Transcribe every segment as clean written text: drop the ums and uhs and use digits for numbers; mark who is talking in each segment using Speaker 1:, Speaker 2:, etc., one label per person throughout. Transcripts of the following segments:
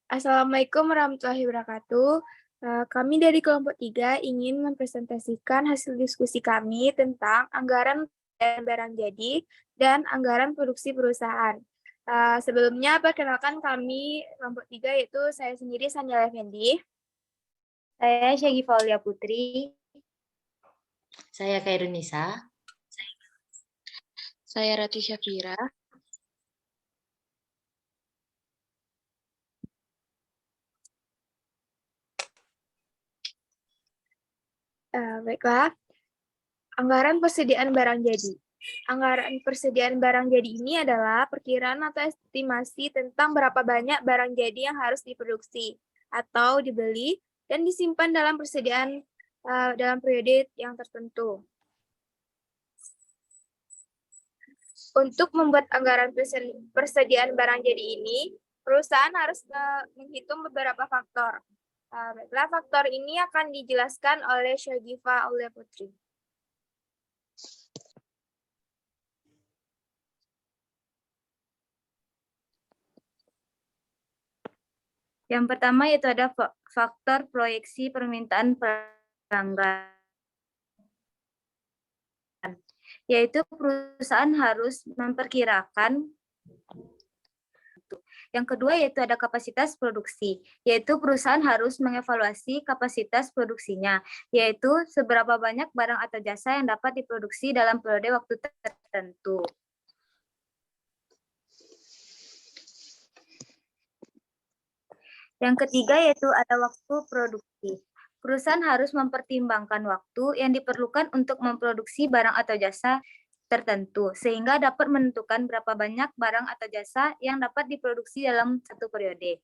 Speaker 1: Assalamualaikum warahmatullahi wabarakatuh. Kami dari kelompok 3 ingin mempresentasikan hasil diskusi kami tentang anggaran dan barang jadi dan anggaran produksi perusahaan. Sebelumnya, perkenalkan kami kelompok 3 yaitu saya sendiri Sanjaya Effendi.
Speaker 2: Saya Syagifa Aulia Putri.
Speaker 3: Saya Khairunisa.
Speaker 4: Saya Rati Syafira.
Speaker 1: Baiklah, anggaran persediaan barang jadi. Anggaran persediaan barang jadi ini adalah perkiraan atau estimasi tentang berapa banyak barang jadi yang harus diproduksi atau dibeli dan disimpan dalam persediaan dalam periode yang tertentu. Untuk membuat anggaran persediaan barang jadi ini, perusahaan harus menghitung beberapa faktor. Baiklah, faktor ini akan dijelaskan oleh Syagifa Aulia Putri.
Speaker 2: Yang pertama yaitu ada faktor proyeksi permintaan pelanggan, yaitu perusahaan harus memperkirakan. Yang kedua yaitu ada kapasitas produksi, yaitu perusahaan harus mengevaluasi kapasitas produksinya, yaitu seberapa banyak barang atau jasa yang dapat diproduksi dalam periode waktu tertentu. Yang ketiga yaitu ada waktu produksi. Perusahaan harus mempertimbangkan waktu yang diperlukan untuk memproduksi barang atau jasa tertentu, sehingga dapat menentukan berapa banyak barang atau jasa yang dapat diproduksi dalam satu periode.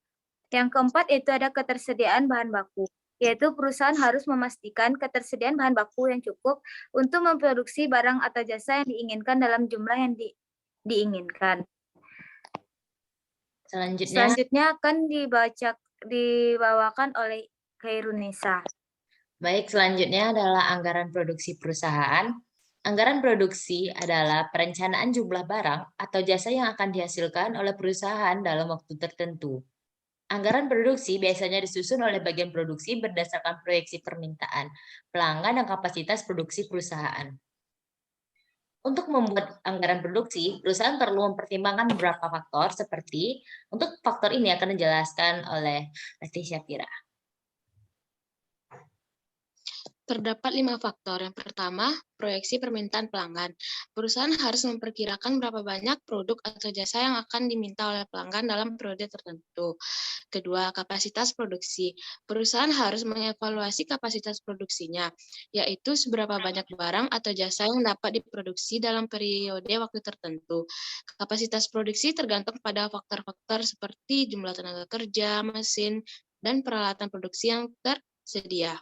Speaker 2: Yang keempat yaitu ada ketersediaan bahan baku, yaitu perusahaan harus memastikan ketersediaan bahan baku yang cukup untuk memproduksi barang atau jasa yang diinginkan dalam jumlah yang diinginkan. Selanjutnya akan dibawakan oleh Khairunisa.
Speaker 3: Baik, selanjutnya adalah anggaran produksi perusahaan. Anggaran produksi adalah perencanaan jumlah barang atau jasa yang akan dihasilkan oleh perusahaan dalam waktu tertentu. Anggaran produksi biasanya disusun oleh bagian produksi berdasarkan proyeksi permintaan, pelanggan, dan kapasitas produksi perusahaan. Untuk membuat anggaran produksi, perusahaan perlu mempertimbangkan beberapa faktor seperti, untuk faktor ini akan dijelaskan oleh Rati Syafira.
Speaker 4: Terdapat 5 faktor. Yang pertama, proyeksi permintaan pelanggan. Perusahaan harus memperkirakan berapa banyak produk atau jasa yang akan diminta oleh pelanggan dalam periode tertentu. Kedua, kapasitas produksi. Perusahaan harus mengevaluasi kapasitas produksinya, yaitu seberapa banyak barang atau jasa yang dapat diproduksi dalam periode waktu tertentu. Kapasitas produksi tergantung pada faktor-faktor seperti jumlah tenaga kerja, mesin, dan peralatan produksi yang tersedia.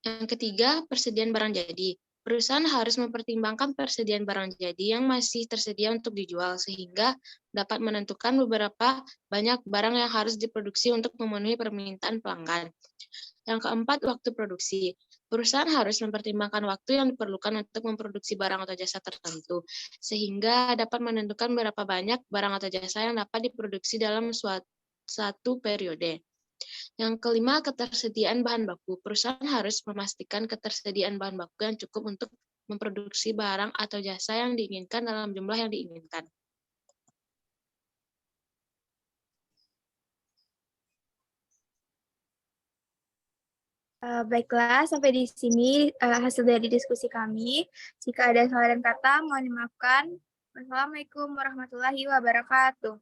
Speaker 4: Yang ketiga, persediaan barang jadi. Perusahaan harus mempertimbangkan persediaan barang jadi yang masih tersedia untuk dijual, sehingga dapat menentukan beberapa banyak barang yang harus diproduksi untuk memenuhi permintaan pelanggan. Yang keempat, waktu produksi. Perusahaan harus mempertimbangkan waktu yang diperlukan untuk memproduksi barang atau jasa tertentu, sehingga dapat menentukan berapa banyak barang atau jasa yang dapat diproduksi dalam suatu periode. Yang kelima, ketersediaan bahan baku. Perusahaan harus memastikan ketersediaan bahan baku yang cukup untuk memproduksi barang atau jasa yang diinginkan dalam jumlah yang diinginkan.
Speaker 1: Baiklah, sampai di sini hasil dari diskusi kami. Jika ada salah dan kata, mohon dimaafkan. Wassalamualaikum warahmatullahi wabarakatuh.